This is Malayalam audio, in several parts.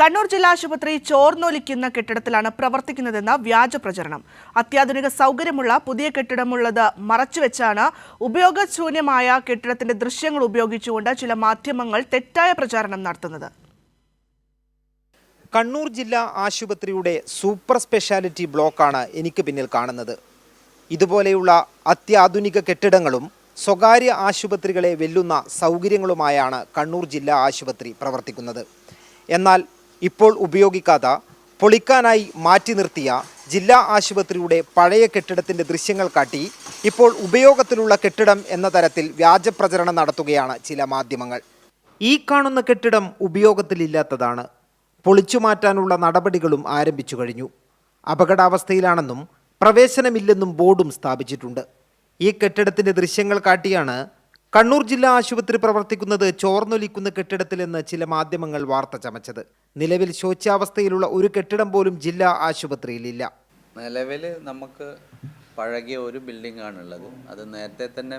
കണ്ണൂർ ജില്ലാ ആശുപത്രി ചോർന്നൊലിക്കുന്ന കെട്ടിടത്തിലാണ് പ്രവർത്തിക്കുന്നതെന്ന വ്യാജ പ്രചരണം. അത്യാധുനിക സൗകര്യമുള്ള പുതിയ കെട്ടിടമുള്ളത് മറച്ചുവെച്ചാണ് ഉപയോഗശൂന്യമായ കെട്ടിടത്തിന്റെ ദൃശ്യങ്ങൾ ഉപയോഗിച്ചുകൊണ്ട് ചില മാധ്യമങ്ങൾ തെറ്റായ പ്രചാരണം നടത്തുന്നത്. കണ്ണൂർ ജില്ലാ ആശുപത്രിയുടെ സൂപ്പർ സ്പെഷ്യാലിറ്റി ബ്ലോക്കാണ് എനിക്ക് പിന്നിൽ കാണുന്നത്. ഇതുപോലെയുള്ള അത്യാധുനിക കെട്ടിടങ്ങളും സ്വകാര്യ ആശുപത്രികളെ വെല്ലുന്ന സൗകര്യങ്ങളുമായാണ് കണ്ണൂർ ജില്ലാ ആശുപത്രി പ്രവർത്തിക്കുന്നത്. എന്നാൽ ഇപ്പോൾ ഉപയോഗിക്കാതെ പൊളിക്കാനായി മാറ്റി നിർത്തിയ ജില്ലാ ആശുപത്രിയുടെ പഴയ കെട്ടിടത്തിൻ്റെ ദൃശ്യങ്ങൾ കാട്ടി ഇപ്പോൾ ഉപയോഗത്തിലുള്ള കെട്ടിടം എന്ന തരത്തിൽ വ്യാജപ്രചരണം നടത്തുകയാണ് ചില മാധ്യമങ്ങൾ. ഈ കാണുന്ന കെട്ടിടം ഉപയോഗത്തിലില്ലാത്തതാണ്. പൊളിച്ചു മാറ്റാനുള്ള നടപടികളും ആരംഭിച്ചു കഴിഞ്ഞു. അപകടാവസ്ഥയിലാണെന്നും പ്രവേശനമില്ലെന്നും ബോർഡും സ്ഥാപിച്ചിട്ടുണ്ട്. ഈ കെട്ടിടത്തിൻ്റെ ദൃശ്യങ്ങൾ കാട്ടിയാണ് കണ്ണൂർ ജില്ലാ ആശുപത്രി പ്രവർത്തിക്കുന്നത് ചോർന്നൊലിക്കുന്ന കെട്ടിടത്തിലെന്ന് ചില മാധ്യമങ്ങൾ വാർത്ത ചമച്ചത്. നിലവിൽ ശോച്യാവസ്ഥയിലുള്ള ഒരു കെട്ടിടം പോലും ജില്ലാ ആശുപത്രിയിലില്ല. നിലവിൽ നമുക്ക് പഴകിയ ഒരു ബിൽഡിംഗ് ആണുള്ളത്. അത് നേരത്തെ തന്നെ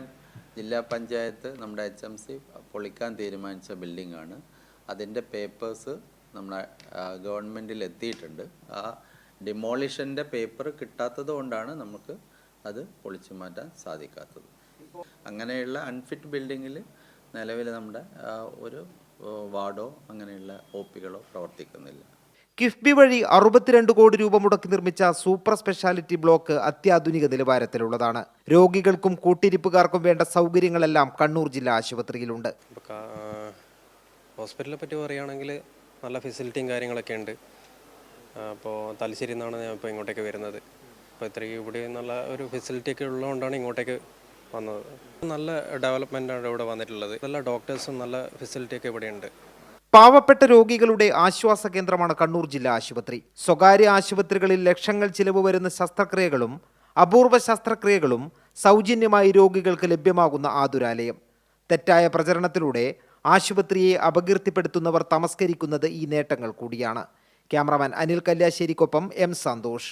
ജില്ലാ പഞ്ചായത്ത് നമ്മുടെ HMC പൊളിക്കാൻ തീരുമാനിച്ച ബിൽഡിംഗ് ആണ്. അതിൻ്റെ പേപ്പേഴ്സ് നമ്മുടെ ഗവൺമെൻറ്റിൽ എത്തിയിട്ടുണ്ട്. ആ ഡിമോളിഷൻ്റെ പേപ്പർ കിട്ടാത്തത് കൊണ്ടാണ് നമുക്ക് അത് പൊളിച്ചു മാറ്റാൻ സാധിക്കാത്തത്. അങ്ങനെയുള്ള അൺഫിറ്റ് ബിൽഡിങ്ങിൽ നിലവിൽ നമ്മുടെ ഒരു വാർഡോ അങ്ങനെയുള്ള OPകളോ പ്രവർത്തിക്കുന്നില്ല. കിഫ്ബി വഴി 62 കോടി രൂപ മുടക്കി നിർമ്മിച്ച സൂപ്പർ സ്പെഷ്യാലിറ്റി ബ്ലോക്ക് അത്യാധുനിക നിലവാരത്തിലുള്ളതാണ്. രോഗികൾക്കും കൂട്ടിരിപ്പുകാർക്കും വേണ്ട സൗകര്യങ്ങളെല്ലാം കണ്ണൂർ ജില്ലാ ആശുപത്രിയിലുണ്ട്. ഹോസ്പിറ്റലിനെ പറ്റി പറയുകയാണെങ്കിൽ നല്ല ഫെസിലിറ്റിയും കാര്യങ്ങളൊക്കെ ഉണ്ട്. അപ്പോൾ തലശ്ശേരിയിൽ നിന്നാണ് ഞാൻ ഇപ്പോൾ ഇങ്ങോട്ടേക്ക് വരുന്നത്. അപ്പോൾ ഇത്രയും ഇവിടെ നല്ല ഒരു ഫെസിലിറ്റിയൊക്കെ ഉള്ളതുകൊണ്ടാണ് ഇങ്ങോട്ടേക്ക് വന്നത്. നല്ല ഡെവലപ്മെൻറ്റാണ് ഇവിടെ വന്നിട്ടുള്ളത്. നല്ല ഡോക്ടേഴ്സും നല്ല ഫെസിലിറ്റിയൊക്കെ ഇവിടെയുണ്ട്. പാവപ്പെട്ട രോഗികളുടെ ആശ്വാസ കേന്ദ്രമാണ് കണ്ണൂർ ജില്ലാ ആശുപത്രി. സ്വകാര്യ ആശുപത്രികളിൽ ലക്ഷങ്ങൾ ചിലവ് വരുന്ന ശസ്ത്രക്രിയകളും അപൂർവ ശസ്ത്രക്രിയകളും സൗജന്യമായി രോഗികൾക്ക് ലഭ്യമാകുന്ന ആതുരാലയം. തെറ്റായ പ്രചരണത്തിലൂടെ ആശുപത്രിയെ അപകീർത്തിപ്പെടുത്തുന്നവർ തമസ്കരിക്കുന്നത് ഈ നേട്ടങ്ങൾ കൂടിയാണ്. ക്യാമറാമാൻ അനിൽ കല്യാശ്ശേരിക്കൊപ്പം M. സന്തോഷ്.